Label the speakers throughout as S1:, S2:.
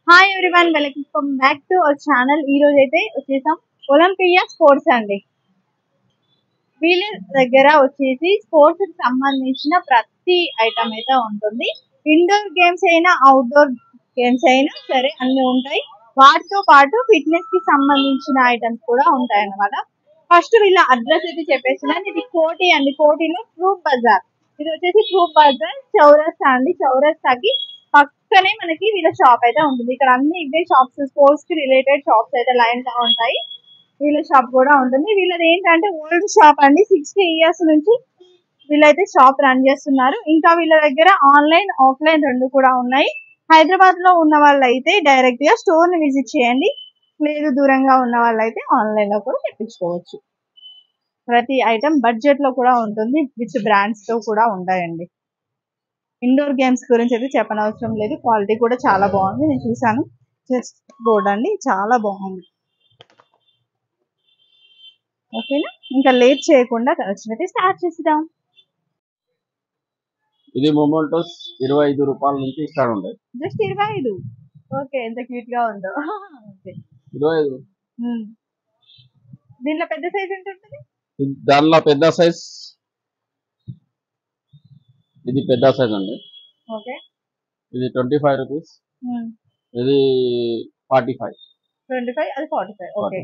S1: Hi everyone, welcome back to our channel. ఈ రోజు అయితే వచ్చేసాం ఒలింపియా స్పోర్ట్స్ అండి. వీళ్ళ దగ్గర వచ్చేసి స్పోర్ట్స్ కి సంబంధించిన ప్రతి ఐటమ్ అయితే ఉంటుంది. ఇండోర్ గేమ్స్ అయినా అవుట్డోర్ గేమ్స్ అయినా సరే అన్ని ఉంటాయి. వాటితో పాటు ఫిట్నెస్ కి సంబంధించిన ఐటమ్స్ కూడా ఉంటాయి అన్నమాట. ఫస్ట్ వీళ్ళ అడ్రస్ అయితే చెప్పేస్తున్నాను. ఇది కోటి అండి. కోటిలో ఫ్రూట్ బజార్. ఇది వచ్చేసి ఫ్రూట్ బజార్ చౌరస్తా అండి. చౌరస్తాకి పక్కనే మనకి వీళ్ళ షాప్ అయితే ఉంటుంది. ఇక్కడ అన్ని ఇవే షాప్స్, స్పోర్ట్స్ కి రిలేటెడ్ షాప్స్ అయితే లైన్ గా ఉంటాయి. వీళ్ళ షాప్ కూడా ఉంటుంది. వీళ్ళది ఏంటంటే ఓల్డ్ షాప్ అండి. 60 years నుంచి వీళ్ళైతే షాప్ రన్ చేస్తున్నారు. ఇంకా వీళ్ళ దగ్గర ఆన్లైన్ ఆఫ్లైన్ రెండు కూడా ఉన్నాయి. హైదరాబాద్ లో ఉన్న వాళ్ళైతే డైరెక్ట్ గా స్టోర్ ని విజిట్ చేయండి. లేదు దూరంగా ఉన్న వాళ్ళైతే ఆన్లైన్ లో కూడా తెప్పించుకోవచ్చు. ప్రతి ఐటమ్ బడ్జెట్ లో కూడా ఉంటుంది. విత్ బ్రాండ్స్ తో కూడా ఉంటాయండి. ఇండోర్ గేమ్స్ గురించి అయితే చెప్పనవసరం లేదు. క్వాలిటీ కూడా చాలా బాగుంది. నేను చూసాను. చెస్ బోర్డ్ అండి, చాలా బాగుంది. ఓకేనా, ఇంకా లేట్ చేయకుండా కలిసినైతే స్టార్ట్ చేద్దాం.
S2: ఇది మొమెంటోస్ 25 రూపాయల నుంచి స్టార్ట్ ఉంటాయి.
S1: జస్ట్ 25. ఓకే, ఎంత క్యూట్ గా ఉందో. ఓకే,
S2: 25.
S1: దీంట్లో పెద్ద సైజ్ ఎంత ఉంటుంది?
S2: దానిలో పెద్ద సైజ్, ఇది పెద్ద సైజ్ అండి.
S1: ఓకే,
S2: ఇది 25 రూపీస్. ఇది 45.
S1: 25, అది 45. ఓకే,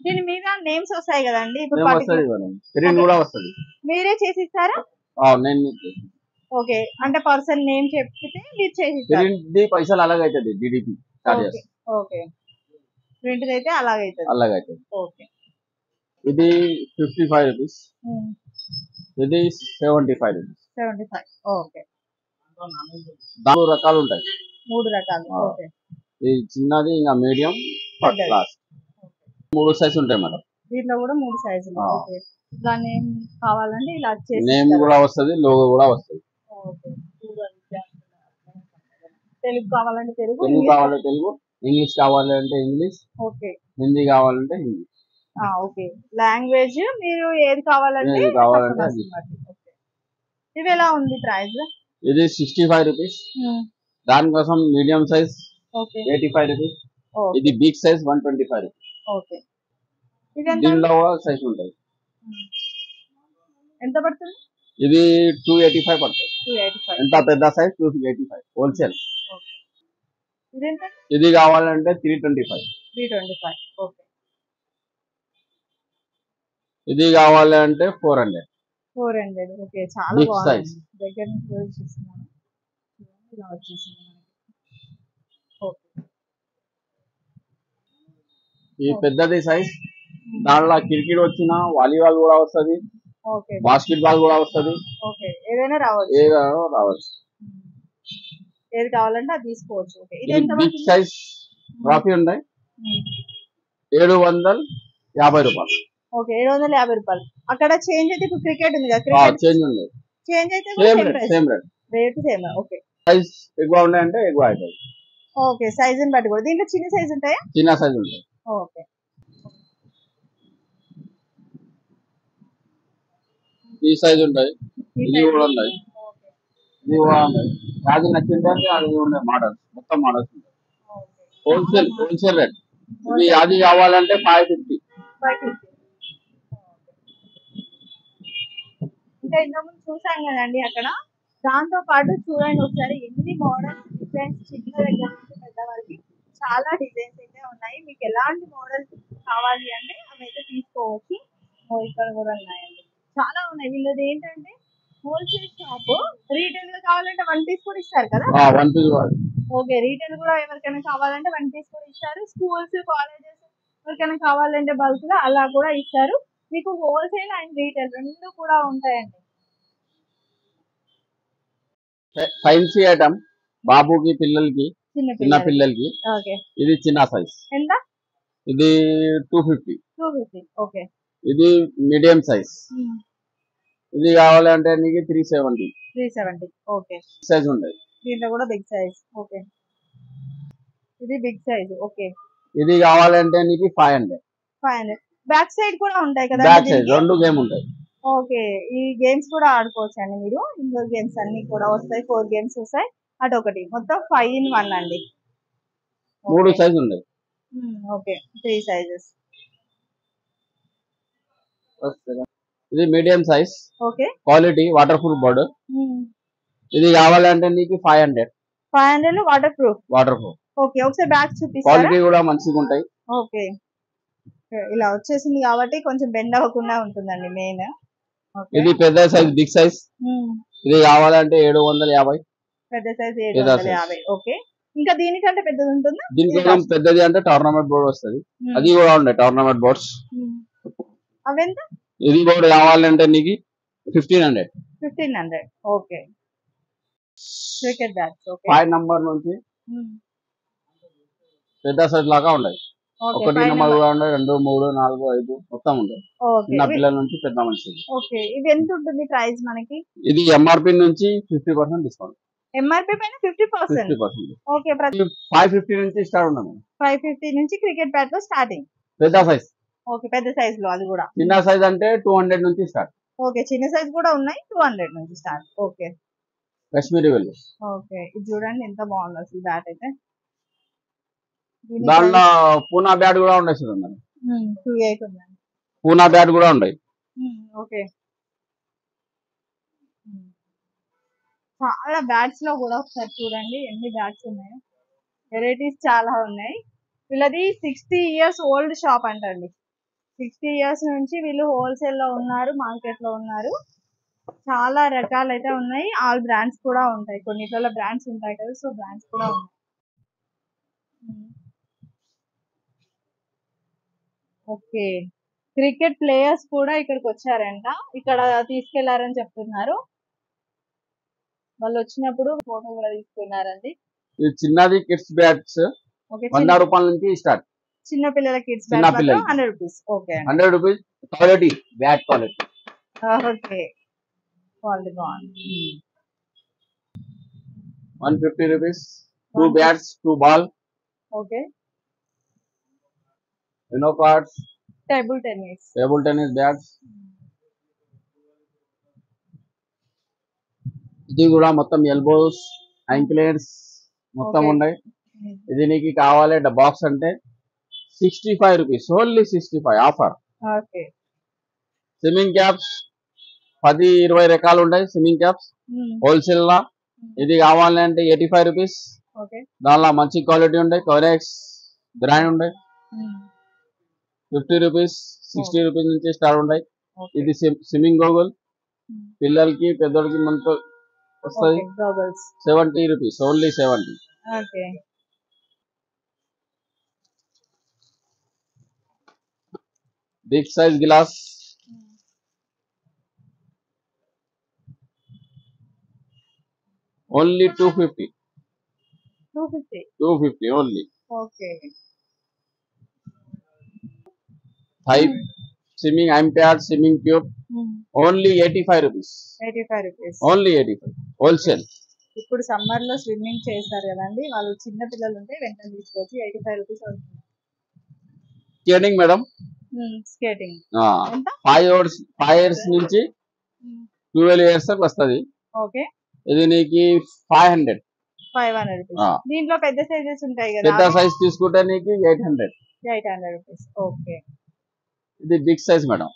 S1: దీని మీద నేమ్స్ వస్తాయి కదండి. ఇప్పుడు
S2: స్క్రీన్ కూడా వస్తుంది.
S1: మీరే చేసి ఇస్తారా?
S2: నేను
S1: ఓకే, అంటే పర్సన్ నేమ్ చెప్తే మీరు చేసి ఇస్తారు.
S2: ఇది పైసలు అలాగైతుంది. DDP charges.
S1: ఓకే, ప్రింట్ అయితే
S2: అలాగైతుంది.
S1: ఓకే,
S2: ఇది 55 రూపీస్. ఇది 75 రూపీస్.
S1: 75. ఓకే,
S2: 4 రకాలు ఉంటాయి.
S1: 3 రకాలు. ఓకే,
S2: ఇది చిన్నది, ఇంకా మీడియం, ఫస్ట్ క్లాస్. 3 సైజు ఉంటాయి మేడం.
S1: దీంట్లో కూడా 3 సైజులు. ఓకే, ఇలా నేమ్ కావాలంటే ఇలా చేసి
S2: నేమ్ కూడా వస్తుంది, లోగో కూడా వస్తుంది.
S1: ఓకే, తెలుగు కావాలంటే తెలుగు,
S2: తెలుగు కావాలంటే తెలుగు, ఇంగ్లీష్ కావాలంటే ఇంగ్లీష్,
S1: ఓకే,
S2: హిందీ కావాలంటే హిందీ.
S1: ఓకే, లాంగ్వేజ్ మీరు ఏది కావాలంటే
S2: అది.
S1: ఓకే, ఇవి ఎలా ఉంది ప్రైస్?
S2: ఇది 65 రూపీస్. దానికోసం మీడియం సైజ్
S1: ఓకే
S2: 85 రూపీస్. ఇది బిగ్ సైజ్ 125 రూపీస్.
S1: ఓకే,
S2: దీనిలో కూడా సైజ్ ఉంటాయి.
S1: ఎంత పడుతుంది?
S2: ఇది 285 పడుతుంది.
S1: 285.
S2: ఎంత పెద్ద సైజ్ 285 హోల్సేల్.
S1: ఇదెంత?
S2: ఇది కావాలంటే 325.
S1: 325. ఓకే,
S2: ఇది కావాలంటే 400.
S1: 400. ఓకే, చాలా
S2: బిగ్
S1: బాగుంది.
S2: సైజ్.
S1: దగ్గర నుంచి కూడా చూస్తున్నాను. ఇలా వచ్చేసింది మనకి. ఓకే,
S2: ఈ పెద్దది సైజ్. దాంట్లో క్రికెట్ వచ్చిన వాలీబాల్ కూడా వస్తుంది,
S1: ఓకే,
S2: బాస్కెట్ బాల్ కూడా వస్తుంది.
S1: ఓకే, ఏదైనా రావచ్చు.
S2: ఏదైనా రావచ్చు.
S1: ఏది కావాలంటే అది తీసుకోవచ్చు. ఓకే, ఇది
S2: ఇది
S1: ఎంత
S2: బిగ్
S1: పడుతుంది?
S2: సైజ్ ట్రాఫీ ఉన్నాయి. 750 రూపాయలు.
S1: ఓకే, 750 రూపాయలు. అక్కడ చేంజ్ అయితే ఇప్పుడు క్రికెట్ ఉంది కదా, క్రికెట్
S2: చేంజ్ ఉంది.
S1: చేంజ్ అయితే
S2: same rate.
S1: Rate same. Okay,
S2: size ఎక్కువ ఉన్నాయంటే ఎక్కువ అవుతుంది.
S1: ఓకే, సైజుని బట్టి కూడా. దీంట్లో చిన్న సైజ్ ఉంటాయా?
S2: చిన్న సైజ్ ఉంటాయి.
S1: ఓకే,
S2: ఈ సైజ్ ఉంటాయి. ఇది కూడా ఉన్నాయి. ఇది కూడా ఉన్నాయి. అది నచ్చింటే అది ఉన్నాయి. మోడల్స్ మొత్తం మోడల్స్ ఉంటాయి. Wholesale rate. ఇది అది కావాలంటే 550.
S1: ఇంకా ఇంతకుముందు చూసాం కదండి అక్కడ. దాంతో పాటు చూడండి ఒకసారి ఎన్ని మోడల్స్, డిజైన్స్, చిన్న దగ్గర నుంచి పెద్ద వరకు చాలా డిజైన్స్ అయితే ఉన్నాయి. మీకు ఎలాంటి మోడల్స్ కావాలి అంటే అవి అయితే తీసుకోవచ్చు. ఇక్కడ కూడా ఉన్నాయండి, చాలా ఉన్నాయి. వీళ్ళది ఏంటంటే హోల్సేల్ షాప్. రీటైల్ గా కావాలంటే 1 పీస్ కూడా ఇస్తారు కదా.
S2: 1 పీస్.
S1: ఓకే, రీటైల్ కూడా ఎవరికైనా కావాలంటే 1 పీస్ కూడా ఇస్తారు. స్కూల్స్, కాలేజెస్ ఎవరికైనా కావాలంటే బల్క్ లో అలా కూడా ఇస్తారు. మీకు హోల్సేల్ అండ్ రీటైల్ రెండు కూడా ఉంటాయండి.
S2: ఫ్యాన్సీ ఐటమ్ బాబుకి, పిల్లలకి, చిన్న పిల్లలకి. ఇది చిన్న సైజ్.
S1: ఎంత?
S2: ఇది 250.
S1: 250. ఓకే,
S2: ఇది మీడియం సైజ్. ఇది కావాలంటే నీకు 370.
S1: 370. ఓకే,
S2: సైజ్ ఉంటాయి.
S1: దీంట్లో కూడా బిగ్ సైజ్. ఓకే, ఇది బిగ్ సైజ్. ఓకే,
S2: ఇది కావాలంటే నీకు 500.
S1: 500. బ్యాక్ సైడ్ కూడా ఉంటాయి కదా?
S2: బ్యాక్ సైడ్ 2 గేమ్ ఉంటాయి.
S1: ఓకే. ఈ గేమ్స్ కూడా ఆడుకోవచ్చండి మీరు. ఇండోర్ గేమ్స్ అన్ని కూడా వస్తాయి. 4 గేమ్స్ వస్తాయి. అటొకటి. మొత్తం 5 in 1 అండి.
S2: 3
S1: ఓకే.
S2: సైజు ఉన్నాయి.
S1: ఓకే. 3 సైజెస్.
S2: ఇది medium size
S1: okay.
S2: Quality water proof board. ఇది కావాలంటే నీకు 500
S1: 500 water proof.
S2: Water proof.
S1: Okay. ఒకసారి బ్యాగ్ చూపిస్తారా?
S2: క్వాలిటీ కూడా మంచిగా ఉంటాయి.
S1: ఓకే. ఇలా వచ్చేసింది కాబట్టి కొంచెం బెండ్ అవ్వకుండా ఉంటుందండి మెయిన్. ఓకే.
S2: ఇది పెద్ద సైజ్ బిగ్ సైజ్. ఇది కావాలంటే 750.
S1: పెద్ద సైజ్
S2: పెద్ద
S1: 750. ఓకే. ఇంకా దీనికంటే పెద్దది ఉంటుందా?
S2: దీనికోసం పెద్దది అంటే టోర్నమెంట్ బోర్డు వస్తుంది. అది కూడా ఉన్నాయి టోర్నమెంట్ బోర్డ్స్.
S1: అవెంత?
S2: ఇది బోర్డు కావాలంటే నీకు 1500.
S1: 1500. Okay. Cricket bats. Okay.
S2: 5 number నుంచి పెద్ద సైజ్ లాగా ఉన్నాయి.
S1: ఓకే.
S2: 1
S1: 5
S2: number
S1: number.
S2: కూడా ఉన్నాయి, 2, 3, 4, 5 మొత్తం ఉంటాయి.
S1: ఓకే.
S2: చిన్న పిల్లల నుంచి పెద్ద మనిషి.
S1: ఓకే. ఇది ఎంత ఉంటుంది ప్రైస్ మనకి?
S2: ఇది ఎంఆర్పి నుంచి 50% డిస్కౌంట్.
S1: ఎంఆర్పి పైన 50%.
S2: 50%.
S1: ఓకే.
S2: 550 నుంచి స్టార్ట్ ఉన్నది.
S1: 550 నుంచి క్రికెట్ బ్యాట్ లో స్టార్టింగ్.
S2: పెద్ద సైజ్.
S1: ఓకే. పెద్ద సైజ్ లో అది కూడా.
S2: చిన్న సైజ్ అంటే 200 నుంచి స్టార్ట్.
S1: ఓకే. చిన్న సైజ్ కూడా ఉన్నాయి. 200 నుంచి start. Okay.
S2: Kashmiri well.
S1: Okay. ఇది చూడండి ఎంత బాగుంది అసలు బ్యాట్ అయితే.
S2: దాంట్లో పూనా బ్యాట్ కూడా ఉన్నాయి చూడండి.
S1: 28 ఉందండి.
S2: పూనా బ్యాట్ కూడా ఉన్నాయి.
S1: ఓకే. చాలా బ్యాట్స్ లో కూడా ఒకసారి చూడండి ఎన్ని బ్యాట్స్ ఉన్నాయో. వెరైటీస్ చాలా ఉన్నాయి. వీళ్ళది 60 years ఓల్డ్ షాప్ అంటండి. 60 years నుంచి వీళ్ళు హోల్సేల్ లో ఉన్నారు, మార్కెట్ లో ఉన్నారు. చాలా రకాలు అయితే ఉన్నాయి. ఆల్ బ్రాండ్స్ కూడా ఉంటాయి. కొన్నిట్లలో బ్రాండ్స్ ఉంటాయి కదా, సో బ్రాండ్స్ కూడా ఉన్నాయి. ఓకే. క్రికెట్ ప్లేయర్స్ కూడా ఇక్కడికి వచ్చారంట. ఇక్కడ తీసుకెళ్లారని చెప్తున్నారు. వాళ్ళు వచ్చినప్పుడు ఫోటో కూడా తీసుకున్నారండి.
S2: ఇది చిన్నది కిడ్స్ బ్యాట్స్.
S1: ఓకే.
S2: 100 రూపాయల నుంచి స్టార్ట్.
S1: చిన్న పిల్లల కిడ్స్
S2: చిన్న
S1: బ్యాట్
S2: పిల్లలకి.
S1: 100 రూపీస్. ఓకే అండి.
S2: 100 rupees quality bat quality.
S1: Okay. Quality బాగుంది.
S2: 150 rupees 2 bats 2 ball.
S1: Okay.
S2: Cards.
S1: Table tennis
S2: bats. ఇది కూడా మొత్తం ఎల్బోస్ యాంకిలెట్స్ మొత్తం
S1: ఓకే.
S2: ఉన్నాయి. ఇది నీకు కావాలి బాక్స్ అంటే 65 rupees. Only 65 offer.
S1: Okay.
S2: Swimming caps 10-20 రకాలు ఉంటాయి. స్విమ్మింగ్ క్యాప్స్ హోల్సేల్ లా. ఇది కావాలంటే 85 రూపీస్.
S1: ఓకే.
S2: దానిలో మంచి క్వాలిటీ ఉంటాయి. కొరెక్స్ బ్రాండ్ ఉంటాయి. 50 రూపీస్ 60 రూపీస్ నుంచి స్టార్ట్ ఉంటాయి. ఇది స్విమ్మింగ్ గోగుల్ పిల్లలకి పెద్దోళ్ళకి మనతో వస్తుంది. 70 rupees. Only 70.
S1: Okay.
S2: Big size glass only 250. 250 only.
S1: Okay.
S2: 5 swimming ఐంప్యాడ్ swimming tube only 85 rupees.
S1: 85 rupees.
S2: Only 85 wholesale.
S1: ఇప్పుడు సమ్మర్ లో స్విమ్మింగ్ చేస్తారు కదండి, వాళ్ళు చిన్న పిల్లలు ఉంటే వెంటనే తీసుకోవచ్చు. 85 రూపీస్ అవుతుంది.
S2: Skating madam.
S1: స్కేటింగ్
S2: 5 years నుంచి 12 years దాకా వస్తుంది.
S1: ఓకే.
S2: ఇది నీకు 500.
S1: 500 రూపీస్. దీంట్లో పెద్ద సైజెస్ ఉంటాయి కదా,
S2: పెద్ద సైజ్ తీసుకుంటే నీకు 800.
S1: 800 రూపీస్. ఓకే.
S2: ఇది big size madam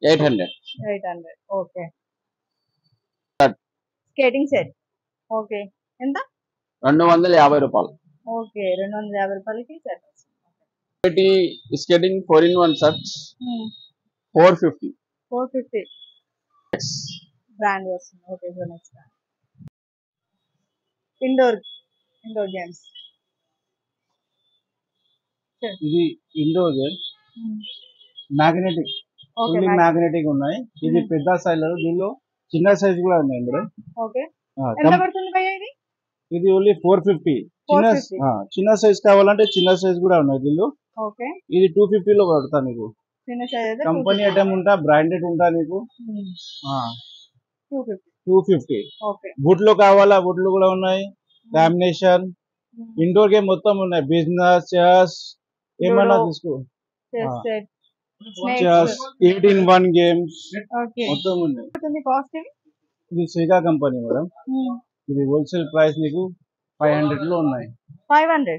S2: 800.
S1: 800. Okay. Skating set. Okay. ఎంత?
S2: 250 రూపాయలు.
S1: ఓకే. 250 రూపాయలకి set.
S2: Skating 4-in-1 set 450.
S1: 450 brand వస్తుంది. Okay. So next indoor games.
S3: ఇది indoor game magnetic.
S1: Okay.
S3: Magnetic ఉన్నాయి. ఇది పెద్ద సైజ్, దీనిలో చిన్న సైజ్ కూడా ఉన్నాయి మేడం.
S1: ఓకే. ఎంత పడుతుంది భయ్యా ఇది?
S3: ఇది ఓన్లీ 450. చిన్న సైజ్ కావాలంటే చిన్న సైజ్ కూడా ఉన్నాయి దీనిలో.
S1: ఓకే.
S3: ఇది 250 లో పడతా నీకు.
S1: చిన్న సైజ్
S3: కంపెనీ ఐటమ్ ఉంటా, బ్రాండెడ్ ఉంటా నీకు. 250.
S1: ఓకే.
S3: బుట్లు కావాలా, బుట్లు కూడా ఉన్నాయి. లామినేషన్ ఇండోర్ గేమ్ మొత్తం ఉన్నాయి. బిజినెస్ చెస్ ఏమన్నా తీసుకో.
S1: స్నేక్స్.
S3: 8-in-1 games
S1: okay.
S3: మొత్తం ఉన్నాయి.
S1: కాస్ట్ ఇవి?
S3: ఇది సెగా కంపెనీ మేడం. ఇది హోల్సేల్ ప్రైస్ నీకు 500 లో ఉన్నాయి.
S1: 500.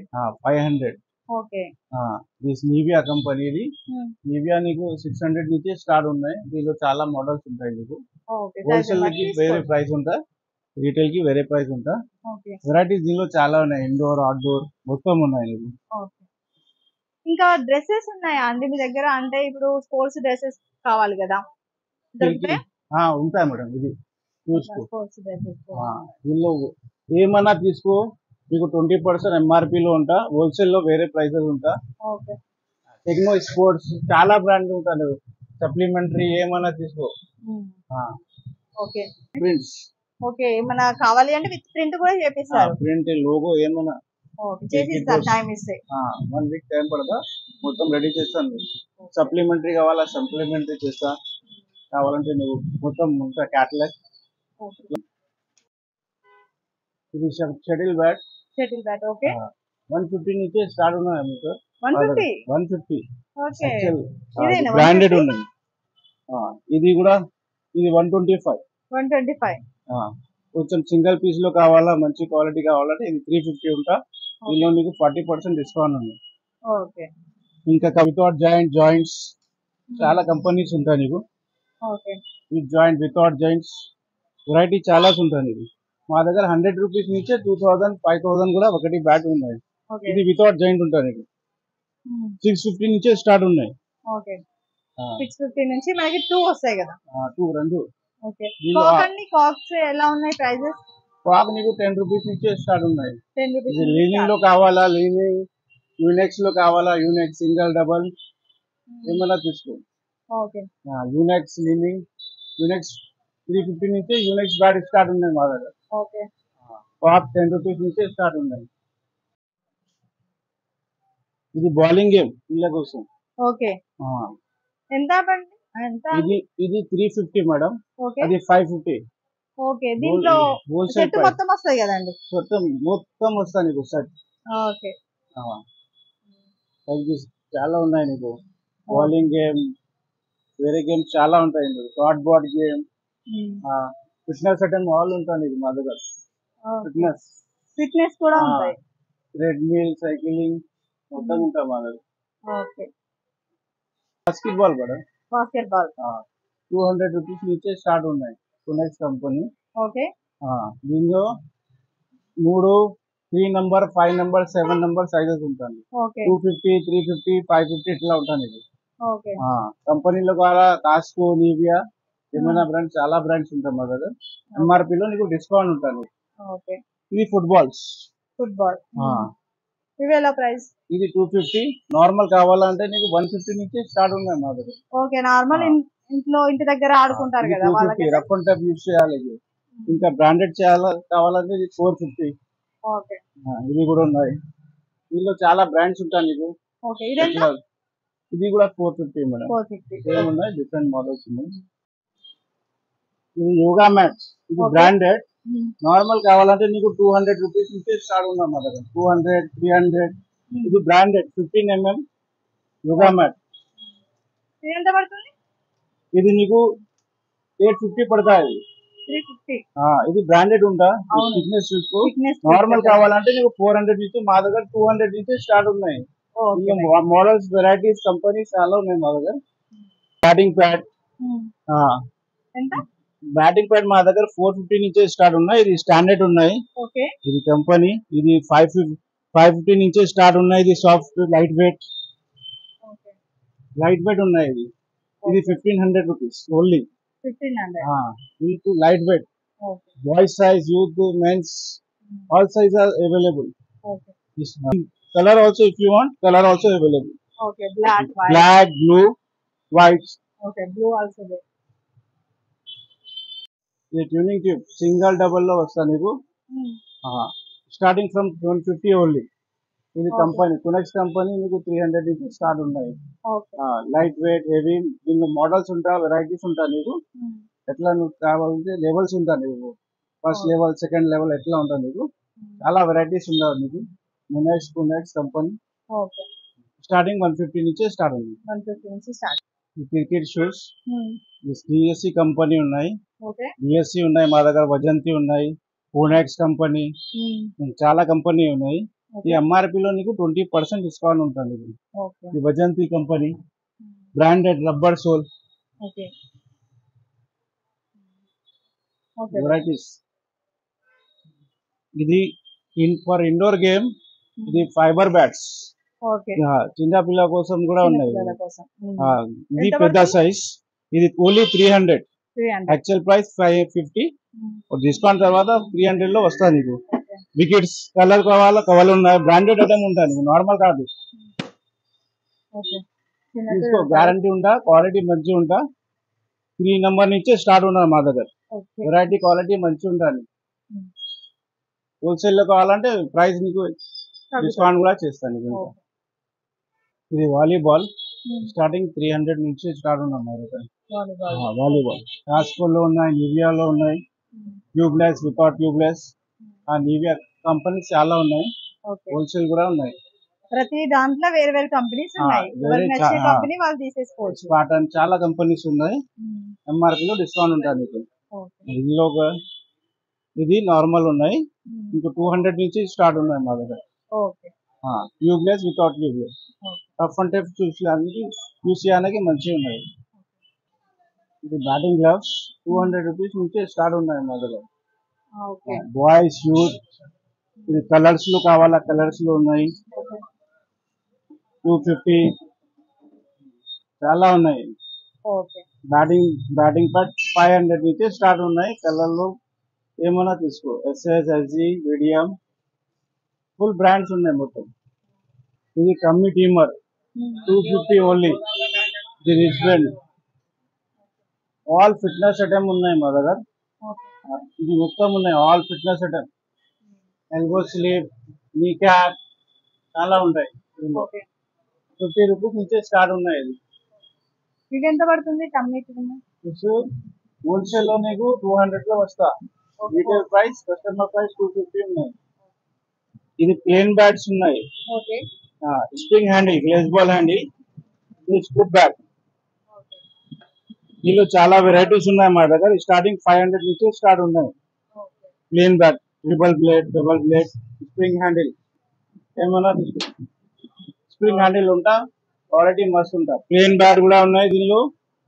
S3: 500.
S1: ఓకే.
S3: దిస్ నివియా కంపెనీ ఇది. నివియా నీకు 600 నుంచి స్టార్ట్ ఉన్నాయి. దీనిలో చాలా మోడల్స్ ఉంటాయి నీకు. హోల్సేల్ కి వేరే ప్రైస్ ఉంటాయి, రీటైల్ కి వేరే ప్రైస్ ఉంటాయి. వెరైటీస్ దీనిలో చాలా ఉన్నాయి, ఇండోర్ అవుట్డోర్ మొత్తం ఉన్నాయి నీకు.
S1: ఇంకా డ్రెస్సెస్ ఉన్నాయా అండి మీ దగ్గర? అంటే ఇప్పుడు స్పోర్ట్స్ డ్రెస్సెస్ కావాలి కదా, దొరుకుతాయి?
S3: ఉంటాయి మేడం. ఇది చూసుకో,
S1: స్పోర్ట్స్ డ్రెస్సెస్
S3: దీనిలో ఏమన్నా తీసుకో, మీకు 20% MRP లో ఉంటా, హోల్సేల్ లో వేరే ప్రైసెస్ ఉంటా. టెక్నో స్పోర్ట్స్ చాలా బ్రాండ్ ఉంటాయి, సప్లిమెంటరీ ఏమన్నా తీసుకో.
S1: ఓకే.
S3: ప్రింట్స్
S1: ఓకే, ఏమన్నా కావాలి అంటే విత్ ప్రింట్ కూడా చేపిస్తారు.
S3: ప్రింట్ లోగో ఏమన్నా
S1: చేసిస్తారు, టైం ఇస్తే.
S3: 1 వీక్ టైం పడతా, మొత్తం రెడీ చేస్తాను. సప్లిమెంటరీ కావాలా సప్లిమెంటరీ చేస్తా, కావాలంటే నువ్వు మొత్తం ఉంటా క్యాటలాగ్. ఇది shuttle bat.
S1: Shuttle bat. Okay.
S3: 150 నుంచి స్టార్ట్ ఉన్నాయి మీకు. 150.
S1: ఓకే.
S3: బ్రాండెడ్ ఉన్నాయి. ఇది కూడా, ఇది 125.
S1: 125.
S3: కొంచెం సింగిల్ పీస్ లో కావాలా, మంచి క్వాలిటీ కావాలంటే ఇది 350 ఉంటా. దీనిలో మీకు 40% డిస్కౌంట్ ఉంది.
S1: ఓకే.
S3: ఇంకా వితౌట్ జాయింట్స్ చాలా కంపెనీస్ ఉంటాయి నీకు.
S1: Okay.
S3: With joint, without joints variety చాలా ఉంటాయి నీకు. మా దగ్గర 100 రూపీస్ నుంచే 2000, 5000 కూడా ఒకటి బ్యాట్ ఉన్నాయి. ఇది వితౌట్ జాయింట్ ఉంటుంది నీకు. 650 నుంచే స్టార్ట్ ఉన్నాయి.
S1: ఓకే. 650 నుంచి మనకి 2 వస్తాయి కదా.
S3: 2
S1: ఓకే. కాక్ అండి, కాక్స్ ఎలా ఉన్నాయి ప్రైజెస్?
S3: కాక్ నీకు 10 రూపీస్ నుంచే స్టార్ట్ ఉన్నాయి.
S1: 10 రూపీస్.
S3: లీనింగ్ లో కావాలా, లీనింగ్ యూనెక్స్ లో కావాలా, యూనెక్స్ సింగిల్ డబల్ ఏమన్నా తీసుకో.
S1: ఓకే.
S3: యూనెక్స్ లీనింగ్, యూనెక్స్ 350 నుంచి యూనెక్స్ బ్యాట్ స్టార్ట్ ఉన్నాయి మా దగ్గర.
S1: ఓకే.
S3: కాక్ 10 రూపీస్ నుంచే స్టార్ట్ ఉన్నాయి. ఇది బౌలింగ్ గేమ్ పిల్లల కోసం.
S1: ఓకే. ఎంత బండి?
S3: ఇది 350 మేడం. అది 550.
S1: ఓకే. దీంట్లో సెట్ మొత్తం వస్తాయి కదండి?
S3: మొత్తం వస్తాయి నీకు సెట్.
S1: ఓకే.
S3: చాలా ఉన్నాయి నీకు. బౌలింగ్ గేమ్, వేరే గేమ్స్ చాలా ఉంటాయి నీకు. Card board game, fitness item all ఉంటాయి నీకు మా దగ్గర.
S1: ఫిట్నెస్ కూడా ఉంటాయి.
S3: ట్రెడ్మిల్, సైక్లింగ్ మొత్తం ఉంటాయి మా దగ్గర.
S1: Okay.
S3: Basketball madam.
S1: Basketball
S3: 200 rupees నుంచే స్టార్ట్ ఉన్నాయి. యునెక్స్ కంపెనీ.
S1: ఓకే.
S3: దీనిలో 3 నంబర్, 5 నంబర్, 7 నంబర్ సైజెస్ ఉంటాయి. 250, 350, 550 ఇట్లా ఉంటాయి ఇది. కంపెనీలో కూడా కాస్కో, నివియా ఏమైనా బ్రాండ్స్, చాలా బ్రాండ్స్ ఉంటాయి మా దగ్గర. MRP లో నీకు డిస్కౌంట్ ఉంటుంది. ఇది ఫుట్బాల్.
S1: ఇవి ఎలా ప్రైస్?
S3: ఇది 250. నార్మల్ కావాలంటే నీకు 150 నుంచి స్టార్ట్ ఉన్నాయి మా దగ్గర.
S1: ఓకే. నార్మల్ ఇంట్లో ఇంటి దగ్గర ఆడుకుంటారు కదా వాళ్ళకి.
S3: రఫ్ అండ్ టఫ్ యూస్ చేయాలి. ఇంకా బ్రాండెడ్ కావాలంటే ఇది 450.
S1: ఓకే.
S3: ఇది కూడా ఉన్నాయి. దీనిలో చాలా బ్రాండ్స్ ఉంటాయి నీకు.
S1: ఓకే.
S3: ఇది కూడా 450 మేడం.
S1: 450.
S3: సేమ్ ఉన్నాయి, డిఫరెంట్ మోడల్స్ ఉన్నాయి. ఇది యోగా మ్యాట్స్. ఇది బ్రాండెడ్. నార్మల్ కావాలంటే నీకు 200 రూపీస్ నుంచి స్టార్ట్ ఉన్నాం మా దగ్గర. 200, 300. ఇది బ్రాండెడ్ 15 mm యోగా మ్యాట్.
S1: ఎంత పడుతుంది?
S3: ఇది నీకు 850 పడతాయి.
S1: 350.
S3: ఇది బ్రాండెడ్ ఉంటా. ఫిట్నెస్ చూసుకో. నార్మల్ కావాలంటే నీకు 400 నుంచి, మా దగ్గర 200 నుంచి స్టార్ట్ ఉన్నాయి. మోడల్స్, వెరైటీస్, కంపెనీస్ చాలా ఉన్నాయి మా దగ్గర. Batting pad. బ్యాటింగ్ ప్యాడ్ మా దగ్గర 450 నుంచి స్టార్ట్ ఉన్నాయి. ఇది స్టాండర్డ్ ఉన్నాయి. ఇది కంపెనీ. ఇది 550 నుంచి స్టార్ట్ ఉన్నాయి. ఇది సాఫ్ట్ లైట్ వెయిట్ ఉన్నాయి. ఇది 1500 rupees only. 1500. Light weight. Boys size, youth, mens, all size are available. This color also, if you want, color also available.
S1: Black, white.
S3: Black, blue, white.
S1: Blue also there.
S3: The tuning tube single double లో వస్తా నీకు. Starting from 150 only. ఇది company కునెక్స్ company. నీకు 300 నుంచి start ఉన్నాయి. Light weight, heavy. దీనిలో models ఉంటాయి, varieties ఉంటాయి నీకు. ఎట్లా నువ్వు కావాలంటే లెవెల్స్ ఉంటాయి నీకు. ఫస్ట్ లెవెల్, సెకండ్ లెవెల్ ఎట్లా ఉంటాయి నీకు. చాలా వెరైటీస్ ఉండవు నీకు. కునెక్స్ కంపెనీ. స్టార్టింగ్ 150 నుంచి స్టార్ట్ ఉంది.
S1: 150 నుంచి స్టార్ట్.
S3: ఈ క్రికెట్ షూస్
S1: ఉమ్,
S3: డిఎస్సి కంపెనీ ఉన్నాయి,
S1: ఓకే.
S3: డిఎస్సి ఉన్నాయి, మా దగ్గర వజంతి ఉన్నాయి, పూనాక్స్ కంపెనీ,
S1: ఉమ్,
S3: చాలా కంపెనీ ఉన్నాయి. ఈ
S1: ఓకే.
S3: ఎంఆర్పిలో నీకు 20% డిస్కౌంట్ ఉంటుంది.
S1: ఓకే.
S3: ఈ Vajanthi company
S1: um,
S3: branded rubber sole
S1: okay. Okay bro.
S3: Varieties. ఇది ఫర్ ఇండోర్ గేమ్, ఇది ఫైబర్ బ్యాట్స్,
S1: ఓకే.
S3: చిన్న పిల్లల కోసం కూడా
S1: చిన్న
S3: ఉన్నాయి.
S1: పిల్లల కోసం.
S3: ఆ, ఇది
S1: ఎంత
S3: పెద్ద
S1: పడుతుంది?
S3: సైజ్, ఇది ఓన్లీ 300,
S1: 300.
S3: యాక్చువల్ ప్రైస్ 550, డిస్కౌంట్ తర్వాత 300 లో వస్తుంది నీకు.
S1: ఓకే.
S3: వికెట్స్ కలర్ కావాలా, కవర్ ఉన్నాయి, బ్రాండెడ్ ఐటమ్ ఉంటుంది నీకు, నార్మల్ కాదు.
S1: ఓకే. చిన్న
S3: తీసుకో,
S1: పిల్లల
S3: గ్యారంటీ ఉంటా, క్వాలిటీ మంచిగా ఉంటా. 3 నెంబర్ నుంచి స్టార్ట్ ఉన్నది మా దగ్గర.
S1: ఓకే.
S3: వెరైటీ క్వాలిటీ మంచిగా ఉంటుంది.
S1: ఉమ్,
S3: హోల్సేల్ లో కావాలంటే ప్రైస్ నీకు
S1: తగ్గుతుంది.
S3: డిస్కౌంట్ కూడా చేస్తాను నీకు. ఇంకా
S1: ఓకే.
S3: ఇది వాలీబాల్,
S1: ఉమ్,
S3: స్టార్టింగ్ 300 నుంచి స్టార్ట్ ఉన్నది మా దగ్గర.
S1: వాలీబాల్.
S3: వాలీబాల్ కాస్కోలో ఉన్నాయి, నివియాలో ఉన్నాయి,
S1: ఉమ్,
S3: ట్యూబ్లెస్, వితౌట్ ట్యూబ్లెస్. ఆ నివియా కంపెనీస్ చాలా ఉన్నాయి,
S1: ఓకే.
S3: హోల్సేల్ కూడా ఉన్నాయి.
S1: ప్రతి దాంట్లో వేరే వేరే కంపెనీస్ ఉన్నాయి.
S3: వేరే
S1: ఎవరికి నచ్చే కంపెనీ వాళ్ళు తీసేసుకోవచ్చు.
S3: స్పాటన్ చాలా కంపెనీస్ ఉన్నాయి.
S1: ఉమ్,
S3: ఎంఆర్పీలో డిస్కౌంట్ ఉంటుంది నీకు.
S1: ఓకే.
S3: ఇందులో ఇది నార్మల్ ఉన్నాయి,
S1: ఉమ్,
S3: ఇంకా 200 నుంచి స్టార్ట్ ఉన్నాయి మా దగ్గర.
S1: Okay.
S3: Tubeless, without tubeless,
S1: okay.
S3: Tough and tough చూసేదానికి మంచిగా ఉన్నాయి. ఇది బ్యాటింగ్ గ్లవ్స్ 200 రూపీస్ నుంచి స్టార్ట్ ఉన్నాయి మా దగ్గర.
S1: ఓకే.
S3: బాయ్స్ యూత్, ఇది కలర్స్ లో కావాలా, కలర్స్ లో ఉన్నాయి,
S1: ఓకే.
S3: 250, చాలా ఉన్నాయి.
S1: ఓకే.
S3: బ్యాటింగ్ పట్ 500 నుంచి స్టార్ట్ ఉన్నాయి. కలర్ లో ఏమైనా తీసుకో, SS, SG, medium, full brands ఉన్నాయి మొత్తం. ఇది కమ్మి టీమర్
S1: ఉమ్,
S3: 250 ఓన్లీ. ఇది రిస్బెండ్, ఆల్ ఫిట్నెస్ ఐటమ్ ఉన్నాయి మా దగ్గర.
S1: ఓకే.
S3: ఇది మొత్తం ఉన్నాయి, all fitness item, elbow slew, నీ క్యాప్, చాలా ఉంటాయి.
S1: ఓకే.
S3: 50 రూపీస్ నుంచి స్టార్ట్ ఉన్నాయి.
S1: ఇది ఎంత పడుతుంది కమ్యూనిటీ?
S3: హోల్సేల్ లో నీకు 200 లో వస్తా. రీటైల్ ప్రైస్, కస్టమర్ ప్రైస్ 250 ఉన్నాయి. ఇది ప్లేన్ బ్యాట్స్ ఉన్నాయి,
S1: okay.
S3: Spring handle, glaze ball handle, ఇది స్కూప్ బ్యాట్.
S1: ఓకే.
S3: దీనిలో చాలా వెరైటీస్ ఉన్నాయి మా దగ్గర. స్టార్టింగ్ 500 నుంచి స్టార్ట్ ఉన్నాయి.
S1: Okay.
S3: Plain bat, triple blade, double blade, spring handle, ఏమన్నా స్ప్రింగ్ హ్యాండిల్ ఉంటా, క్వాలిటీ మస్తు ఉంటా. ప్లేన్ బ్యాట్ కూడా ఉన్నాయి, దీనిలో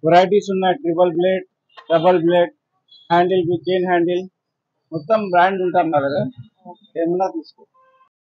S3: వెరైటీస్ ఉన్నాయి, triple blade, double blade, handle, chain handle, మొత్తం బ్రాండ్ ఉంటాం మా దగ్గర, ఏమన్నా తీసుకో.